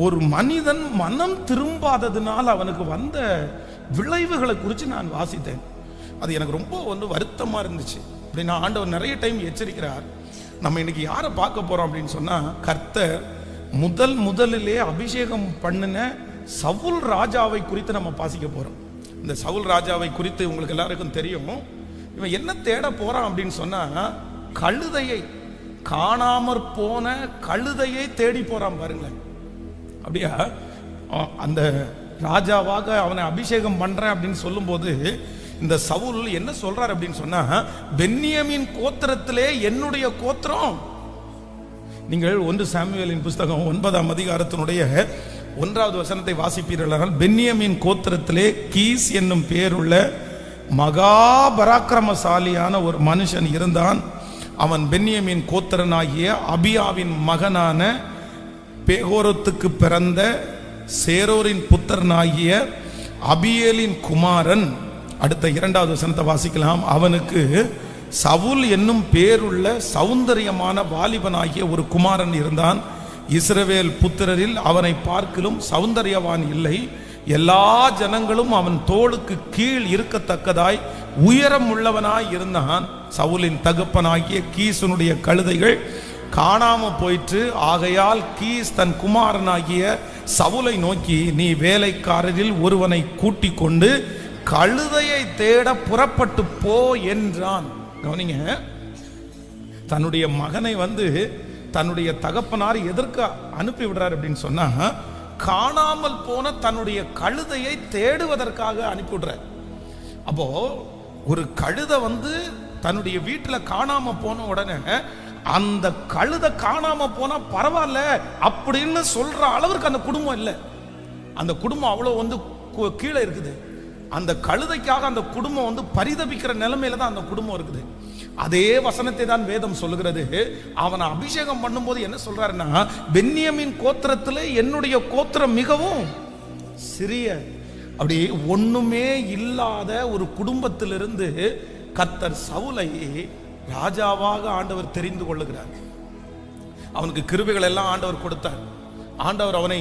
ஒரு மனிதன் மனம் திரும்பாததுனால் அவனுக்கு வந்த விளைவுகளை குறித்து நான் வாசித்தேன். அது எனக்கு ரொம்ப வருத்தமா இருந்துச்சு. அப்படின்னா ஆண்டவர் நிறைய டைம் எச்சரிக்கிறார். நம்ம இன்னைக்கு யாரை பார்க்க போறோம் அப்படின்னு சொன்னா, கர்த்தர் முதலிலே அபிஷேகம் பண்ணின சவுல் ராஜாவை குறித்து நம்ம வாசிக்க போறோம். இந்த சவுல் ராஜாவை குறித்து உங்களுக்கு எல்லாருக்கும் தெரியும். இவன் என்ன தேட போறான் அப்படின்னு சொன்னா, கழுதையை, காணாமற் போன கழுதையை தேடி போறான். பாருங்களேன், அப்படியா அந்த ராஜாவாக அவனை அபிஷேகம் பண்றேன் அப்படின்னு சொல்லும்போது இந்த சவுல் என்ன சொல்றார் அப்படின்னு சொன்னா, பென்யமீன் கோத்திரத்திலே என்னுடைய கோத்திரம். நீங்கள் 1 சாமுவேலின் புஸ்தகம் 9ஆம் அதிகாரத்தினுடைய 1வது வசனத்தை வாசிப்பீர்கள். பென்யமீன் கோத்திரத்திலே கீஸ் என்னும் பேருள்ள மகா பராக்கிரமசாலியான ஒரு மனுஷன் இருந்தான். அவன் பென்யமீன் கோத்திரனாகிய அபியாவின் மகனான பேகோரத்துக்கு பிறந்த சேரோரின் புத்திரனாகிய அபியேலின் குமாரன். அடுத்த 2வது வசனத்தை வாசிக்கலாம். அவனுக்கு சவுல் என்னும் பேருள்ள சௌந்தரியமான வாலிபனாகிய ஒரு குமாரன் இருந்தான். இஸ்ரவேல் புத்திரரில் அவனை பார்க்கிலும் சௌந்தரியவான் இல்லை. எல்லா ஜனங்களும் அவன் தோளுக்கு கீழ் இருக்கத்தக்கதாய் உயரம் உள்ளவனாய் இருந்தான். சவுலின் தகப்பனாகிய கீசனுடைய கழுதைகள் காணாம போயிற்று. ஆகையால் கீஸ் தன் குமாரனாகிய சவுலை நோக்கி, நீ வேலைக்காரரில் ஒருவனை கூட்டிக் கொண்டு கழுதையை தேட புறப்பட்டு போ என்றான். கவனிங்க, தன்னுடைய மகனை தன்னுடைய தகப்பனார் எதற்கு அனுப்பி விடுறார் அப்படின்னு சொன்னா, காணாமல் போன தன்னுடைய கழுதையை தேடுவதற்காக அனுப்பி விடுறார். அப்போ ஒரு கழுதை தன்னுடைய வீட்டில் காணாம போன உடனே அந்த கழுதை காணாம போனா பரவாயில்ல அப்படின்னு சொல்ற அளவுக்கு அந்த குடும்பம் இல்லை. அந்த குடும்பம் அவ்வளோ கீழே இருக்குது. அந்த கழுதைக்காக அந்த குடும்பம் பரிதபிக்கிற நிலைமையில தான் அந்த குடும்பம் இருக்குது. அதே வசனத்தை தான் வேதம் சொல்லுகிறது. அவனை அபிஷேகம் பண்ணும்போது என்ன சொல்றாருன்னா, பென்யமீன் கோத்திரத்திலே என்னுடைய கோத்திரம் மிகவும் சிறிய, அப்படி ஒண்ணுமே இல்லாத ஒரு குடும்பத்திலிருந்து கர்த்தர் சவுலை ராஜாவாக ஆண்டவர் தெரிந்து கொள்ளுகிறார். அவனுக்கு கிருபைகள் எல்லாம் ஆண்டவர் கொடுத்தார். ஆண்டவர் அவனை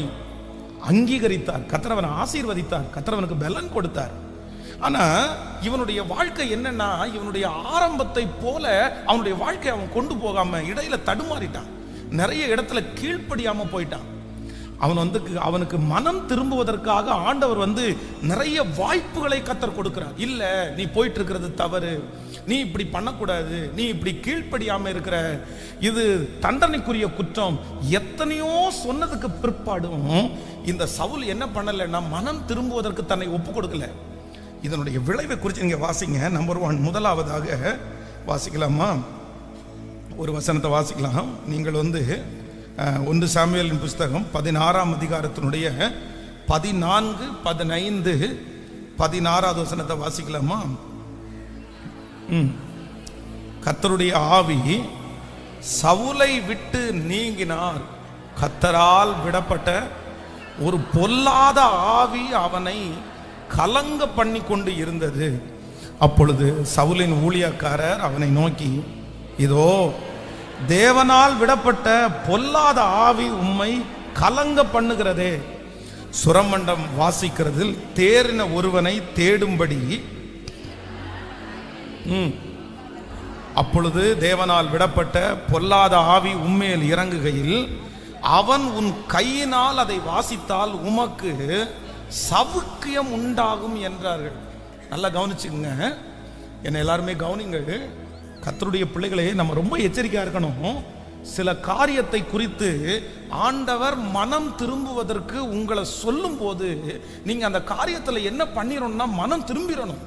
அங்கீகரித்தார். கர்த்தர் அவனை ஆசீர்வதித்தார். கர்த்தர் அவனுக்கு பலன் கொடுத்தார். ஆனா இவனுடைய வாழ்க்கை என்னன்னா, இவனுடைய ஆரம்பத்தை போல அவனுடைய வாழ்க்கை அவன் கொண்டு போகாம இடையில தடுமாறிட்டான். நிறைய இடத்துல கீழ்ப்படியாம போயிட்டான். அவனுக்கு மனம் திரும்புவதற்காக ஆண்டவர் நிறைய வாய்ப்புகளை கர்த்தர் கொடுக்கிறார். இல்ல, நீ போயிட்டு இருக்கிறது தவறு, நீ இப்படி பண்ணக்கூடாது, நீ இப்படி கீழ்ப்படியாம இருக்கிற, இது தண்டனைக்குரிய குற்றம். எத்தனையோ சொன்னதுக்கு பிற்பாடும் இந்த சவுல் என்ன பண்ணலன்னா, மனம் திரும்புவதற்கு தன்னை ஒப்பு கொடுக்கல. இதனுடைய விளைவை குறித்து நீங்க வாசிங்க. நம்பர் 1, முதலாவதாக வாசிக்கலாமா? ஒரு வசனத்தை வாசிக்கலாம். நீங்கள் 1 சாமுவேலின் புஸ்தகம் 16ஆம் அதிகாரத்தினுடைய 14, 15, 16வது வசனத்தை வாசிக்கலாமா? கர்த்தருடைய ஆவி சவுலை விட்டு நீங்கினார். கர்த்தரால் விடப்பட்ட ஒரு பொல்லாத ஆவி அவனை கலங்க பண்ணி கொண்டு இருந்தது. அப்பொழுது சவுலின் ஊழியக்காரர் அவனை நோக்கி, இதோ தேவனால் விடப்பட்ட பொல்லாத ஆவி உம்மை கலங்க பண்ணுகிறதே. சுரமண்டம் வாசிக்கிறதில் தேறின ஒருவனை தேடும்படி. அப்பொழுது தேவனால் விடப்பட்ட பொல்லாத ஆவி உம்மேல் இறங்குகையில் அவன் உன் கையினால் அதை வாசித்தால் உமக்கு சவுக்கியம் உண்டாகும் என்றார்கள். நல்லா கவனிச்சுங்க, என்ன எல்லாருமே கவனிங்கள். கர்த்தருடைய பிள்ளைகளே, நம்ம ரொம்ப எச்சரிக்கையா இருக்கணும். சில காரியத்தை குறித்து ஆண்டவர் மனம் திரும்புவதற்கு உங்களை சொல்லும் போது நீங்க அந்த காரியத்தில் என்ன பண்ணிடணும்னா, மனம் திரும்பிடணும்.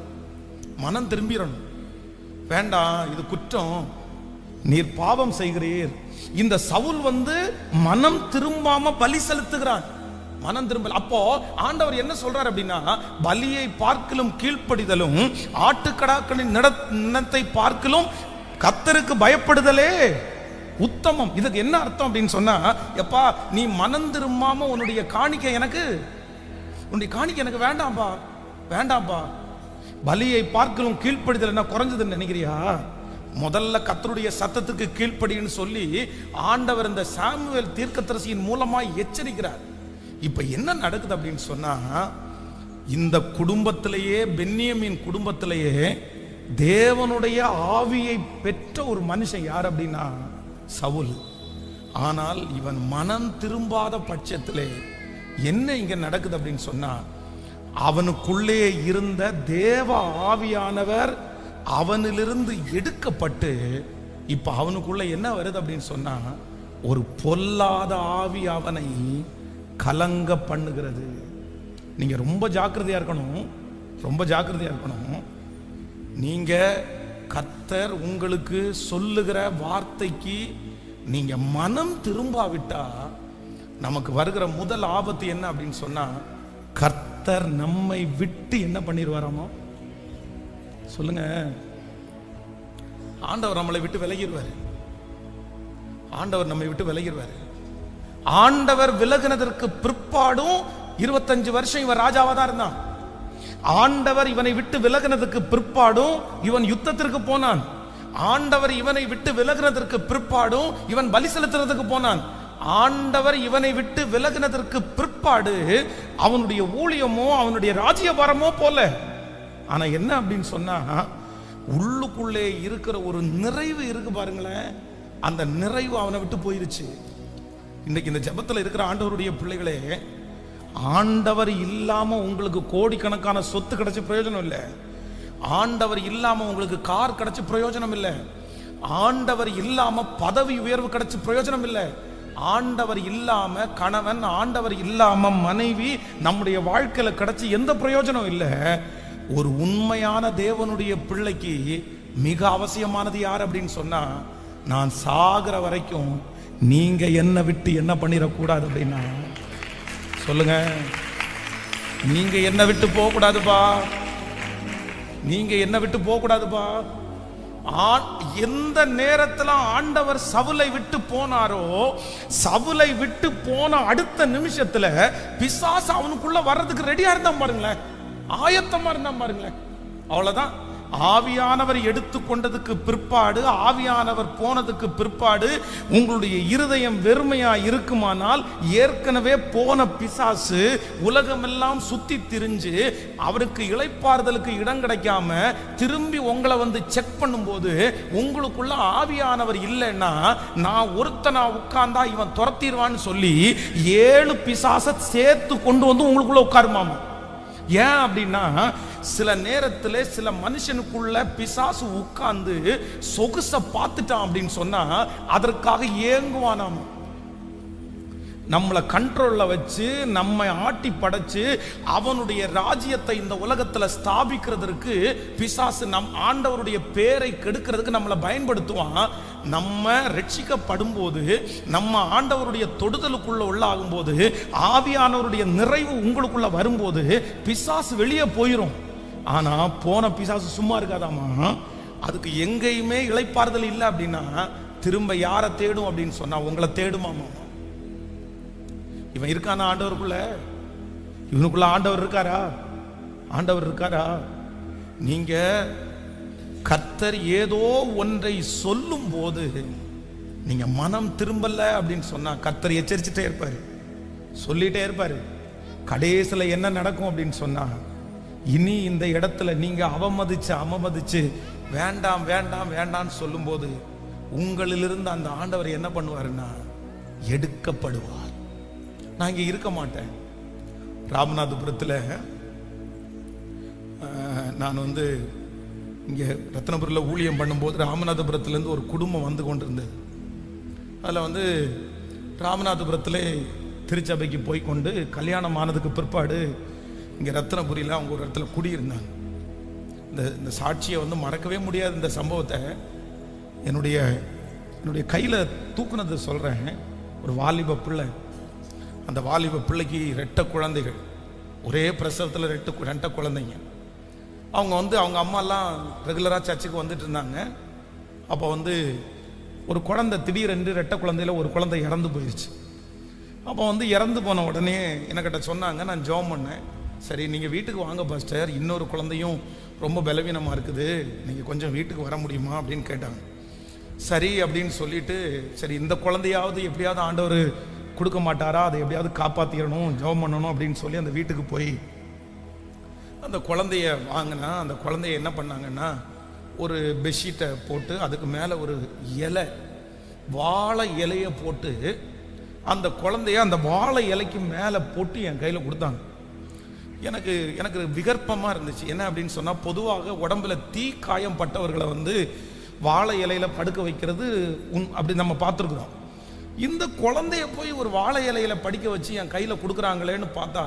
வேண்டாம், இது குற்றம், நீர் பாவம் செய்கிறீர். இந்த சவுல் மனம் திரும்பாம பலி செலுத்துகிறான். மனம் திரும்பல. அப்போ ஆண்டவர் என்ன சொல்றார் அப்படின்னா, பலியை பார்க்கலும் கீழ்ப்படிதலும் ஆட்டுக்கடாக்களின் நிலத்தை பார்க்கலும் கர்த்தருக்கு பயப்படுதலே உத்தமம். இதுக்கு என்ன அர்த்தம் அப்படின்னு சொன்னா, எப்பா நீ மனம் திரும்பாம உன்னுடைய காணிக்கை எனக்கு வேண்டாம்பா. பலியை பார்க்கலும் கீழ்ப்படிதல் என்ன குறைஞ்சதுன்னு நினைக்கிறியா? முதல்ல கர்த்தருடைய சத்தத்துக்கு கீழ்ப்படின்னு சொல்லி ஆண்டவர் இந்த சாமுவேல் தீர்க்கதரிசியின் மூலமாய் எச்சரிக்கிறார். இப்ப என்ன நடக்குது அப்படின்னு சொன்னா, இந்த குடும்பத்திலேயே, பென்யமீன் குடும்பத்திலேயே தேவனுடைய ஆவியை பெற்ற ஒரு மனுஷன் யார் அப்படின்னா சவுல். ஆனால் இவன் மனம் திரும்பாத பட்சத்திலே என்ன இங்க நடக்குது அப்படின்னு சொன்னா, அவனுக்குள்ளே இருந்த தேவ ஆவியானவர் அவனிலிருந்து எடுக்கப்பட்டு இப்ப அவனுக்குள்ள என்ன வருது அப்படின்னு சொன்னா, ஒரு பொல்லாத ஆவி அவனை கலங்க பண்ணுகிறது. நீங்க ரொம்ப ஜாக்கிரதையா இருக்கணும், ரொம்ப ஜாக்கிரதையா இருக்கணும். நீங்க கர்த்தர் உங்களுக்கு சொல்லுகிற வார்த்தைக்கு நீங்க மனம் திரும்பாவிட்டா நமக்கு வருகிற முதல் ஆபத்து என்ன அப்படின்னு சொன்னா, கர்த்தர் நம்மை விட்டு என்ன பண்ணிடுவாராமோ சொல்லுங்க. ஆண்டவர் நம்மளை விட்டு விலகிடுவாரு. ஆண்டவர் நம்மை விட்டு விலகிடுவாரு. ஆண்டவர் விலகினதற்கு பிற்பாடும் 25 வருஷம் இவன் ராஜாவா தான் இருந்தான். ஆண்டவர் இவனை விட்டு விலகினதுக்கு பிற்பாடும் இவன் யுத்தத்திற்கு போனான். ஆண்டவர் இவனை விட்டு விலகினதற்கு பிற்பாடும் இவன் பலி செலுத்துறதுக்கு போனான். ஆண்டவர் இவனை விட்டு விலகினதற்கு பிற்பாடு அவனுடைய ஊழியமோ அவனுடைய ராஜ்யபாரமோ போல. ஆனா என்ன அப்படின்னு சொன்னா, உள்ளுக்குள்ளே இருக்கிற ஒரு நிறைவு இருக்கு பாருங்களேன், அந்த நிறைவு அவனை விட்டு போயிருச்சு. இன்னைக்கு இந்த ஜெபத்தில் இருக்கிற ஆண்டவருடைய பிள்ளைகளே, ஆண்டவர் இல்லாம உங்களுக்கு கோடிக்கணக்கான சொத்து கிடைச்ச பிரயோஜனம் இல்லை. ஆண்டவர் இல்லாம உங்களுக்கு கார் கிடைச்ச பிரயோஜனம் இல்லை. ஆண்டவர் இல்லாம பதவி உயர்வு கிடைச்ச பிரயோஜனம் இல்லை. ஆண்டவர் இல்லாம கணவன், ஆண்டவர் இல்லாம மனைவி நம்முடைய வாழ்க்கையில கிடைச்சி எந்த பிரயோஜனம் இல்லை. ஒரு உண்மையான தேவனுடைய பிள்ளைக்கு மிக அவசியமானது யார் அப்படின்னு சொன்னா, நான் சாகிற வரைக்கும் நீங்க என்ன விட்டு என்ன பண்ணிடக்கூடாது அப்படின்னா சொல்லுங்க. நீங்க என்ன விட்டு போக கூடாதுப்பா, நீங்க என்ன விட்டு போக கூடாதுப்பா. எந்த நேரத்துல ஆண்டவர் சவுலை விட்டு போனாரோ, சவுலை விட்டு போன அடுத்த நிமிஷத்துல பிசாசு அவனுக்குள்ள வர்றதுக்கு ரெடியா இருந்தான் பாருங்களேன், ஆயத்தமா இருந்தான் பாருங்களேன். அவ்வளவுதான். ஆவியானவர் எடுத்துக்கொண்டதுக்கு பிற்பாடு, ஆவியானவர் போனதுக்கு பிற்பாடு உங்களுடைய இருதயம் வெறுமையா இருக்குமானால், ஏற்கனவே போன பிசாசு உலகமெல்லாம் சுத்தி திரிஞ்சு அவருக்கு இளைப்பாறுதலுக்கு இடம் கிடைக்காம திரும்பி உங்களை வந்து செக் பண்ணும்போது உங்களுக்குள்ள ஆவியானவர் இல்லைன்னா, நான் ஒருத்தனா உட்கார்ந்தா இவன் துரத்திடுவான்னு சொல்லி 7 பிசாசை சேர்த்து கொண்டு வந்து உங்களுக்குள்ள உட்காருமாமா. ஏன் அப்படின்னா, சில நேரத்தில் சில மனுஷனுக்குள்ள பிசாசு உட்கார்ந்து சொகுச பார்த்துட்டான் அப்படின்னு சொன்னா அதற்காக ஏங்குவானாம். நம்மளை கண்ட்ரோல்ல வச்சு நம்மை ஆட்டி படைச்சு அவனுடைய ராஜ்யத்தை இந்த உலகத்துல ஸ்தாபிக்கிறதுக்கு பிசாசு நம் ஆண்டவருடைய பேரை கெடுக்கிறதுக்கு நம்மளை பயன்படுத்துவான். நம்ம ரட்சிக்கப்படும் போது, நம்ம ஆண்டவருடைய தொடுதலுக்குள்ள உள்ளாகும் போது, ஆவியானவருடைய நிறைவு உங்களுக்குள்ள வரும்போது பிசாசு வெளியே போயிரும். ஆனா போன பிசாசு சும்மா இருக்காதாமா, அதுக்கு எங்கேயுமே இளைப்பாறுதல் இல்லை அப்படின்னா திரும்ப யாரை தேடும் அப்படின்னு சொன்னா உங்களை தேடுமாமா. இவன் இருக்கானா ஆண்டவருக்குள்ள? இவனுக்குள்ள ஆண்டவர் இருக்காரா? ஆண்டவர் இருக்காரா? நீங்க கர்த்தர் ஏதோ ஒன்றை சொல்லும் போது நீங்க மனம் திரும்பல அப்படின்னு சொன்னா கர்த்தர் எச்சரிச்சுட்டே இருப்பாரு, சொல்லிட்டே இருப்பாரு. கடைசியில் என்ன நடக்கும் அப்படின்னு சொன்னா, இனி இந்த இடத்துல நீங்க அவமதிச்சு வேண்டாம் வேண்டாம் வேண்டாம்னு சொல்லும் போது உங்களிலிருந்து அந்த ஆண்டவர் என்ன பண்ணுவாருன்னா எடுக்கப்படுவார். நான் இங்கே இருக்க மாட்டேன். ராமநாதபுரத்தில் நான் வந்து இங்கே ரத்னபுரியில் ஊழியம் பண்ணும்போது ராமநாதபுரத்துலேருந்து ஒரு குடும்பம் வந்து கொண்டிருந்தது. அதில் வந்து ராமநாதபுரத்தில் திருச்சபைக்கு போய் கொண்டு கல்யாணம் ஆனதுக்கு பிற்பாடு இங்கே ரத்னபுரியில் அவங்க ஒரு இடத்துல குடியிருந்தாங்க. இந்த சாட்சியை வந்து மறக்கவே முடியாது. இந்த சம்பவத்தை என்னுடைய கையில் தூக்குனது சொல்கிறேன். ஒரு வாலிப பிள்ளை, அந்த வாலிப பிள்ளைக்கு 2 குழந்தைகள், ஒரே பிரசவத்தில் 2 குழந்தைங்க. அவங்க வந்து அவங்க அம்மாலாம் ரெகுலராக சர்ச்சுக்கு வந்துட்டு இருந்தாங்க. அப்போ வந்து ஒரு குழந்தை திடீரென்று 2 குழந்தையில் ஒரு குழந்தை இறந்து போயிடுச்சு. அப்போ வந்து இறந்து போன உடனே எனக்கிட்ட சொன்னாங்க, நான் ஜெபம் பண்ணேன். சரி நீங்கள் வீட்டுக்கு வாங்க பாஸ்டர், இன்னொரு குழந்தையும் ரொம்ப பலவீனமாக இருக்குது, நீங்கள் கொஞ்சம் வீட்டுக்கு வர முடியுமா அப்படின்னு கேட்டாங்க. சரி அப்படின்னு சொல்லிட்டு, சரி இந்த குழந்தையாவது எப்படியாவது ஆண்டவர் கொடுக்க மாட்டாரா, அதை எப்படியாவது காப்பாற்றிடணும், ஜெபம் பண்ணணும் அப்படின்னு சொல்லி அந்த வீட்டுக்கு போய் அந்த குழந்தைய வாங்கினா. அந்த குழந்தைய என்ன பண்ணாங்கன்னா, ஒரு பெட்ஷீட்டை போட்டு அதுக்கு மேலே ஒரு இலை, வாழை இலையை போட்டு அந்த குழந்தைய அந்த வாழை இலைக்கு மேலே போட்டு என் கையில் கொடுத்தாங்க. எனக்கு விகற்பமாக இருந்துச்சு. என்ன அப்படின்னு சொன்னால், பொதுவாக உடம்புல தீ காயம் பட்டவர்களை வந்து வாழை இலையில படுக்க வைக்கிறது அப்படி நம்ம பார்த்துருக்குறோம். இந்த குழந்தைய போய் ஒரு வாழை இலையில படிக்க வச்சு என் கையில் கொடுக்குறாங்களேன்னு பார்த்தா,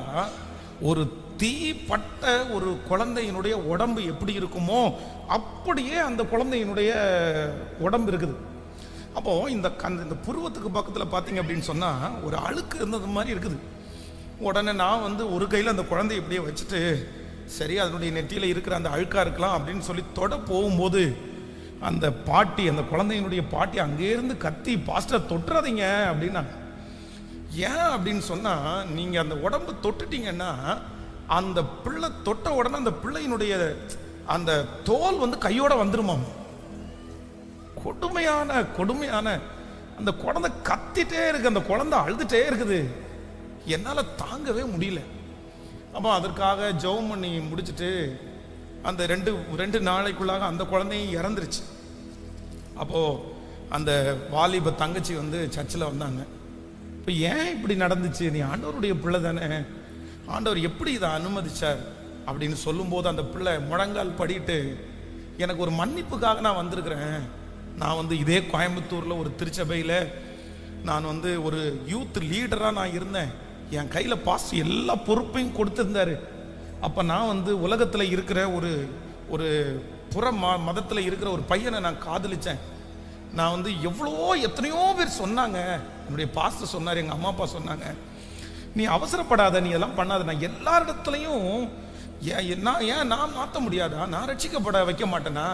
ஒரு தீ பட்ட ஒரு குழந்தையினுடைய உடம்பு எப்படி இருக்குமோ அப்படியே அந்த குழந்தையினுடைய உடம்பு இருக்குது. அப்போ இந்த புருவத்துக்கு பக்கத்தில் பார்த்தீங்க அப்படின்னு சொன்னால் ஒரு அழுக்கு இருந்தது மாதிரி இருக்குது. உடனே நான் வந்து ஒரு கையில் அந்த குழந்தைய இப்படியே வச்சுட்டு, சரி அதனுடைய நெற்றியில் இருக்கிற அந்த அழுக்கா இருக்கலாம் அப்படின்னு சொல்லி தொட போகும்போது அந்த பாட்டி, அந்த குழந்தையினுடைய பாட்டி அங்கேருந்து கத்தி, பாஸ்டர் தொட்டுறாதீங்க அப்படின்னா. ஏன் அப்படின்னு சொன்னால், நீங்கள் அந்த உடம்பு தொட்டுட்டீங்கன்னா அந்த பிள்ளை தொட்ட உடனே அந்த பிள்ளையினுடைய அந்த தோல் வந்து கையோட வந்துருமாம். கொடுமையான அந்த குழந்தை கத்திட்டே இருக்கு, அந்த குழந்தை அழுதுட்டே இருக்குது. என்னால் தாங்கவே முடியல. அப்போ அதற்காக ஜெபம் பண்ணி முடிச்சுட்டு அந்த ரெண்டு நாளைக்குள்ளாக அந்த குழந்தையும் இறந்துருச்சு. அப்போது அந்த வாலிப தங்கச்சி வந்து சர்ச்சில் வந்தாங்க. இப்போ ஏன் இப்படி நடந்துச்சு, நீ ஆண்டவருடைய பிள்ளை தானே, ஆண்டவர் எப்படி இதை அனுமதிச்சார் அப்படின்னு சொல்லும்போது அந்த பிள்ளை முழங்கால் படிட்டு, எனக்கு ஒரு மன்னிப்புக்காக நான் வந்திருக்கிறேன். நான் வந்து இதே கோயம்புத்தூரில் ஒரு திருச்சபையில் நான் வந்து ஒரு யூத் லீடராக நான் இருந்தேன். என் கையில் பாஸ்டர் எல்லா பொறுப்பையும் கொடுத்துருந்தாரு. அப்போ நான் வந்து உலகத்தில் இருக்கிற ஒரு புற மதத்தில் இருக்கிற ஒரு பையனை நான் காதலித்தேன். நான் வந்து எத்தனையோ பேர் சொன்னாங்க, என்னுடைய பாஸ்டர் சொன்னார், எங்கள் அம்மா அப்பா சொன்னாங்க, நீ அவசரப்படாத, நீ எல்லாம் பண்ணாத, நான் எல்லாரிடத்துலையும் நான் மாற்ற முடியாதா, நான் ரட்சிக்கப்பட வைக்க மாட்டேனா,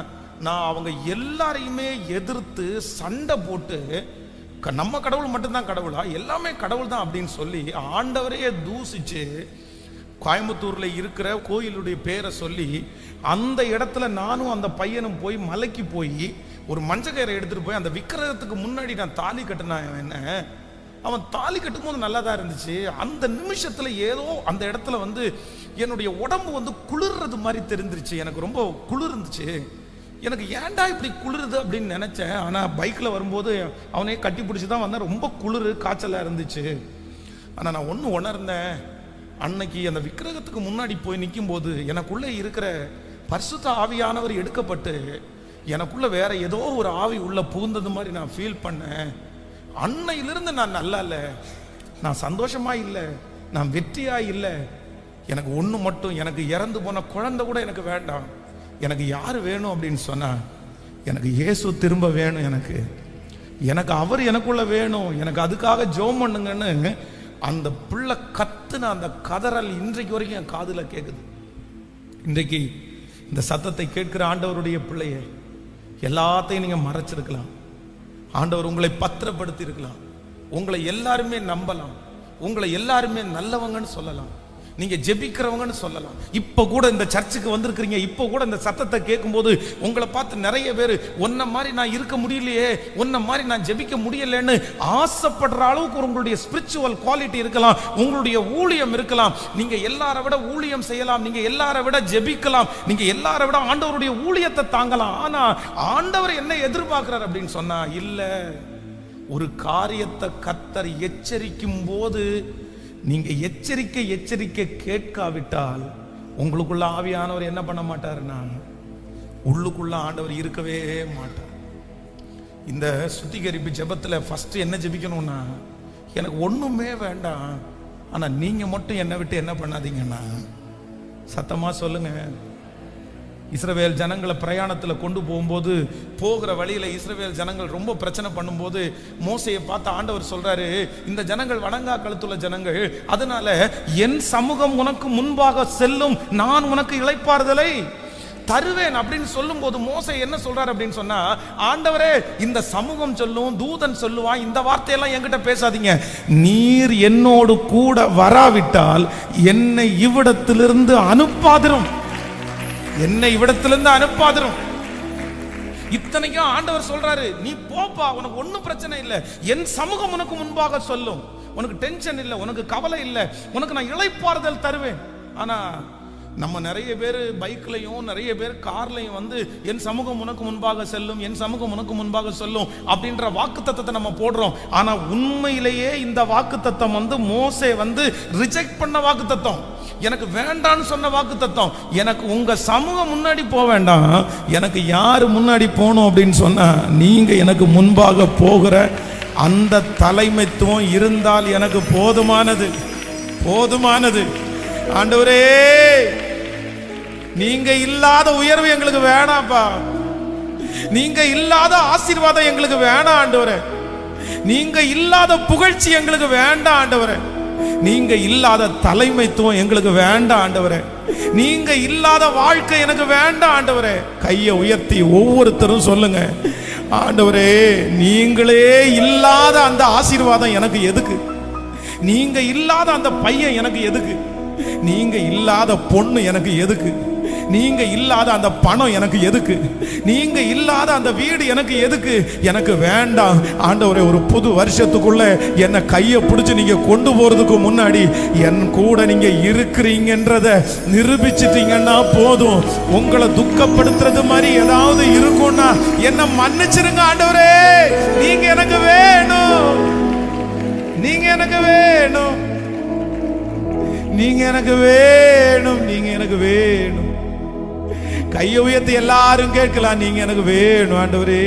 நான் அவங்க எல்லாரையுமே எதிர்த்து சண்டை போட்டு நம்ம கடவுள் மட்டும்தான் கடவுளா, எல்லாமே கடவுள் தான் அப்படின்னு சொல்லி ஆண்டவரையே தூசிச்சு கோயம்புத்தூர்ல இருக்கிற கோயிலுடைய பேரை சொல்லி அந்த இடத்துல நானும் அந்த பையனும் போய் மலைக்கு போய் ஒரு மஞ்சக்கயிறை எடுத்துட்டு போய் அந்த விக்கிரகத்துக்கு முன்னாடி நான் தாலி கட்டினேன். என்ன அவன் தாலி கட்டும் போது நல்லா தான் இருந்துச்சு. அந்த நிமிஷத்துல ஏதோ அந்த இடத்துல வந்து என்னுடைய உடம்பு வந்து குளிர்றது மாதிரி தெரிஞ்சிருச்சு. எனக்கு ரொம்ப குளிர் இருந்துச்சு. எனக்கு ஏன்டா இப்படி குளிருது அப்படின்னு நினைச்சேன். ஆனால் பைக்கில் வரும்போது அவனே கட்டி பிடிச்சி தான் வந்தேன். ரொம்ப குளிர், காய்ச்சலாக இருந்துச்சு. ஆனால் நான் ஒன்று உணர்ந்தேன், அன்னைக்கு அந்த விக்கிரகத்துக்கு முன்னாடி போய் நிற்கும் போது எனக்குள்ளே இருக்கிற பரிசுத்த ஆவியானவர் எடுக்கப்பட்டு எனக்குள்ள வேற ஏதோ ஒரு ஆவி உள்ள புகுந்தது மாதிரி நான் ஃபீல் பண்ணேன். அன்னையிலிருந்து நான் நல்லா இல்லை, நான் சந்தோஷமா இல்லை, நான் வெற்றியா இல்லை. எனக்கு ஒன்று மட்டும், எனக்கு இறந்து போன குழந்தை கூட எனக்கு வேண்டாம். எனக்கு யார் வேணும் அப்படின்னு சொன்னா, எனக்கு இயேசு திரும்ப வேணும். எனக்கு அவர் எனக்குள்ள வேணும். எனக்கு அதுக்காக ஜெபம் பண்ணுங்கன்னு அந்த பிள்ளை கத்துன அந்த கதறல் இன்றைக்கு வரைக்கும் என் காதுல கேட்குது. இன்றைக்கு இந்த சத்தத்தை கேட்கிற ஆண்டவருடைய பிள்ளைய, எல்லாத்தையும் நீங்க மறைச்சிருக்கலாம், ஆண்டவர் உங்களை பத்திரப்படுத்தி இருக்கலாம், உங்களை எல்லாருமே நம்பலாம், உங்களை எல்லாருமே நல்லவங்கன்னு சொல்லலாம், நீங்க ஜெபிக்கிறவங்கன்னு சொல்லலாம். இப்ப கூட இந்த சர்ச்சுக்கு வந்திருக்கிறீங்க, இப்ப கூட இந்த சத்தத்தை கேட்கும்போது உங்களை பார்த்து நிறைய பேர் உன்ன மாதிரி நான் இருக்க முடியலையே, உன்ன மாதிரி நான் ஜெபிக்க முடியலன்னு ஆசைப்படுற அளவுக்கு உங்களுடைய ஸ்பிரிச்சுவல் குவாலிட்டி இருக்கலாம், உங்களுடைய ஊழியம் இருக்கலாம். நீங்க எல்லாரை விட ஊழியம் செய்யலாம், நீங்க எல்லாரை விட ஜெபிக்கலாம், நீங்க எல்லாரை விட ஆண்டவருடைய ஊழியத்தை தாங்கலாம். ஆனா ஆண்டவர் என்ன எதிர்பார்க்கிறார் அப்படின்னு சொன்னா, இல்ல, ஒரு காரியத்தை கர்த்தர் எச்சரிக்கும் போது நீங்க எச்சரிக்கை கேட்காவிட்டால் உங்களுக்குள்ள ஆவியானவர் என்ன பண்ண மாட்டாருன்னா, உள்ளுக்குள்ள ஆண்டவர் இருக்கவே மாட்டார். இந்த சுத்திகரிப்பு ஜெபத்துல ஃபர்ஸ்ட் என்ன ஜெபிக்கணும்னா, எனக்கு ஒண்ணுமே வேண்டாம், ஆனா நீங்க மட்டும் என்னை விட்டு என்ன பண்ணாதீங்கன்னா, சத்தமா சொல்லுங்க. இஸ்ரவேல் ஜனங்களை பிரயாணத்தில் கொண்டு போகும்போது போகிற வழியில இஸ்ரவேல் ஜனங்கள் ரொம்ப பிரச்சனை பண்ணும்போது மோசையை பார்த்து ஆண்டவர் சொல்றாரு, இந்த ஜனங்கள் வணங்கா கழுத்துள்ள ஜனங்கள், அதனால என் சமூகம் உனக்கு முன்பாக செல்லும், நான் உனக்கு இளைப்பாறுதலை தருவேன் அப்படின்னு சொல்லும் போது மோசே என்ன சொல்றாரு அப்படின்னு சொன்னா, ஆண்டவரே இந்த சமூகம் சொல்லும், தூதன் சொல்லுவான், இந்த வார்த்தையெல்லாம் என்கிட்ட பேசாதீங்க, நீர் என்னோடு கூட வராவிட்டால் என்னை இவ்விடத்திலிருந்து அனுப்பாதிரும், என்னை இவ்விடத்திலிருந்து அனுப்பாதிரும். இத்தனைக்கும் ஆண்டவர் சொல்றாரு, நீ போப்பா, உனக்கு ஒன்னும் பிரச்சனை இல்லை, என் சமூகம் உனக்கு முன்பாக சொல்லும், உனக்கு டென்ஷன் இல்லை, உனக்கு கவலை இல்லை, உனக்கு நான் இளைப்பாறுதல் தருவேன். ஆனா நம்ம நிறைய பேர் பைக்லையும் நிறைய பேர் கார்லையும் வந்து என் சமூகம் உனக்கு முன்பாக செல்லும், என் சமூகம் உனக்கு முன்பாக செல்லும் அப்படின்ற வாக்குத்தத்தத்தை நம்ம போடுறோம். ஆனா உண்மையிலேயே இந்த வாக்குத்தத்தம் வந்து மோசே வந்து ரிஜெக்ட் பண்ண வாக்குத்தத்தம், எனக்கு வேண்டான்னு சொன்ன வாக்குத்தத்தம். எனக்கு உங்க சமூகம் முன்னாடி போக வேண்டாம், எனக்கு யாரு முன்னாடி போகணும் அப்படின்னு சொன்னா நீங்க எனக்கு முன்பாக போகிற அந்த தலைமைத்துவம் இருந்தால் எனக்கு போதுமானது, போதுமானது. ஆண்டவரே, நீங்க இல்லாத உயர்வு எங்களுக்கு வேணாம்ப்பா, நீங்க இல்லாத ஆசீர்வாதம் எங்களுக்கு வேணாம் ஆண்டவரே, நீங்க இல்லாத புகழ்ச்சி எங்களுக்கு வேண்டாம் ஆண்டவரே, நீங்க இல்லாத தலைமைத்துவம் எங்களுக்கு வேண்டாம் ஆண்டவரே, நீங்க இல்லாத வாழ்க்கை எனக்கு வேண்டாம் ஆண்டவரே. கையை உயர்த்தி ஒவ்வொருத்தரும் சொல்லுங்க, ஆண்டவரே நீங்களே இல்லாத அந்த ஆசீர்வாதம் எனக்கு எதுக்கு, நீங்க இல்லாத அந்த பையன் எனக்கு எதுக்கு, நீங்க இல்லாத பொண்ணு எனக்கு எதுக்கு, நீங்க இல்லாத அந்த பணம் எனக்கு எதுக்கு, நீங்க இல்லாத அந்த வீடு எனக்கு எதுக்கு, எனக்கு வேண்டாம் ஆண்டவரே. ஒரு புது வருஷத்துக்குள்ள என்ன கையை பிடிச்சு நீங்க கொண்டு போறதுக்கு முன்னாடி என் கூட நீங்க இருக்கிறீங்கன்றத நிரூபிச்சிட்டீங்கன்னா போதும். உங்களை துக்கப்படுத்துறது மாதிரி ஏதாவது இருக்கும்னா என்ன மன்னிச்சிருங்க ஆண்டவரே, நீங்க எனக்கு வேணும், நீங்க எனக்கு வேணும், நீங்க எனக்கு வேணும், நீங்க எனக்கு வேணும். கையை உயர்த்தி எல்லாரும் கேட்கலாம், நீங்க எனக்கு வேணும் ஆண்டவரே,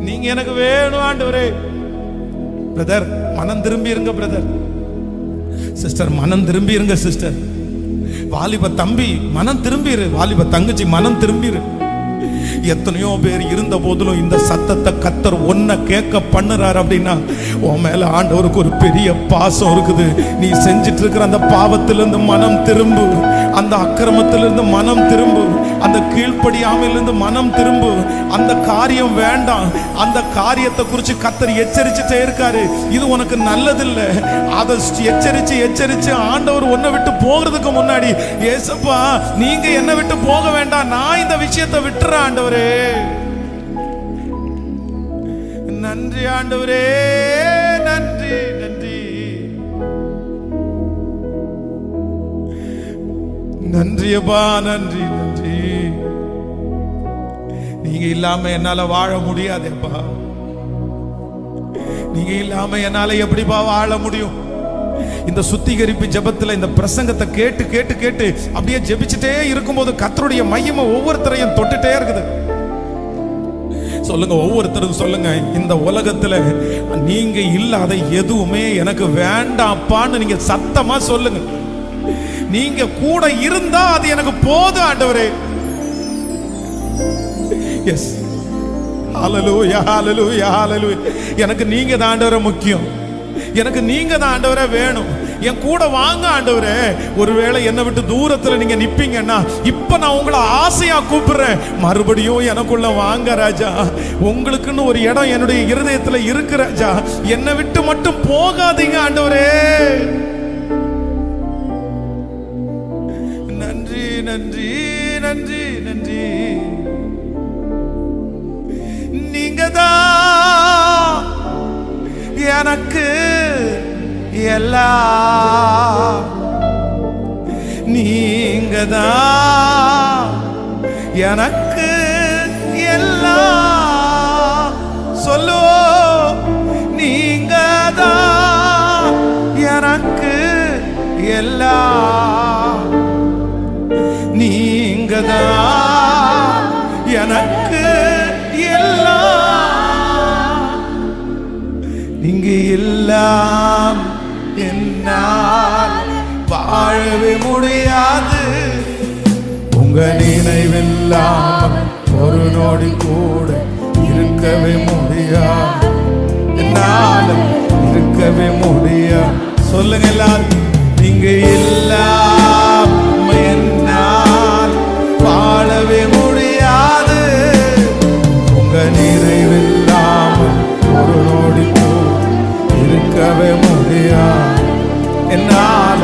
நீங்க எனக்கு வேணும் ஆண்டவரே. பிரதர் மனம் திரும்பி இருங்க, பிரதர் சிஸ்டர் மனம் திரும்பி இருங்க, சிஸ்டர் வாலிப தம்பி மனம் திரும்பிரு, வாலிப தங்கச்சி மனம் திரும்பிரு. எத்தனையோ பேர் இருந்த போதிலும் இந்த சத்தத்தை கத்தர் ஒன்ன கேட்க பண்ணுறாரு அப்படின்னா உன் மேல ஆண்டவருக்கு ஒரு பெரிய பாசம் இருக்குது. நீ செஞ்சிட்டு இருக்கிற அந்த பாவத்திலிருந்து மனம் திரும்பு, அந்த அக்கிரமத்திலிருந்து மனம் திரும்பு, அந்த கீழ்ப்படியாமையிலிருந்து மனம் திரும்பு. அந்த காரியம் வேண்டாம், அந்த காரியத்தை குறித்து கத்தர் எச்சரிச்சுட்டே இருக்காரு. இது உனக்கு நல்லதில்லை, அதை எச்சரிச்சு எச்சரிச்சு ஆண்டவர் உன்னை விட்டு போகிறதுக்கு முன்னாடி, ஏசப்பா நீங்க என்னை விட்டு போக வேண்டாம், நான் இந்த விஷயத்தை விட்டுறேன் ஆண்டவரே. நன்றி ஆண்டவரே, நன்றி நன்றி நன்றியப்பா, நன்றி நன்றி. நீங்க இல்லாம என்னால வாழ முடியாதேப்பா, நீங்க இல்லாம என்னால எப்படிப்பா வாழ முடியும்? இந்த சுத்திகரிப்பு ஜெபத்துல இந்த பிரசங்கத்தை கேட்டு கேட்டு கேட்டு அப்படியே ஜெபிச்சுட்டே இருக்கும்போது கர்த்தருடைய மகிமை ஒவ்வொருத்தரையும் தொட்டுட்டே இருக்குது. சொல்லுங்க, ஒவ்வொருத்தரும் சொல்லுங்க, இந்த உலகத்துல நீங்க இல்லாத எதுவுமே எனக்கு வேண்டாம்ப்பான்னு நீங்க சத்தமா சொல்லுங்க. நீங்க கூட இருந்தா அது எனக்கு போதும் ஆண்டவரே. எஸ், ஹல்லேலூயா ஹல்லேலூயா ஹல்லேலூயா. எனக்கு நீங்க தான் ஆண்டவரே முக்கியம், எனக்கு நீங்க தான் ஆண்டவரே வேணும். என் கூட வாங்க ஆண்டவரே. ஒருவேளை என்னை விட்டு தூரத்துல நீங்க நிப்பீங்கன்னா இப்ப நான் உங்களை ஆசையா கூப்பிடுறேன், மறுபடியும் எனக்குள்ள வாங்க ராஜா. உங்களுக்குன்னு ஒரு இடம் என்னுடைய இருதயத்துல இருக்கு ராஜா, என்னை விட்டு மட்டும் போகாதீங்க ஆண்டவரே. நன்றி நன்றி நன்றி நன்றி. நீங்க தான் எனக்கு எல்லாம், நீங்க தான் எனக்கு எல்லாம். சொல்லுவோம், நீங்க தான் எனக்கு எல்லாம், நீங்க தான் எனக்கு எல்லாம். நீங்க எல்லாம் என்னால் வாழவே முடியாது, உங்க நினைவெல்லாம் ஒரு நொடி கூட இருக்கவே முடியாது, என்னால் இருக்கவே முடியாது. சொல்லுங்க எல்லாரும், நீங்க எல்லாம் என்னால் வாழவே முடியாது, உங்க நினைவெல்லாம் ஒரு நொடி கூட இருக்கவே முடியாது, என்னால்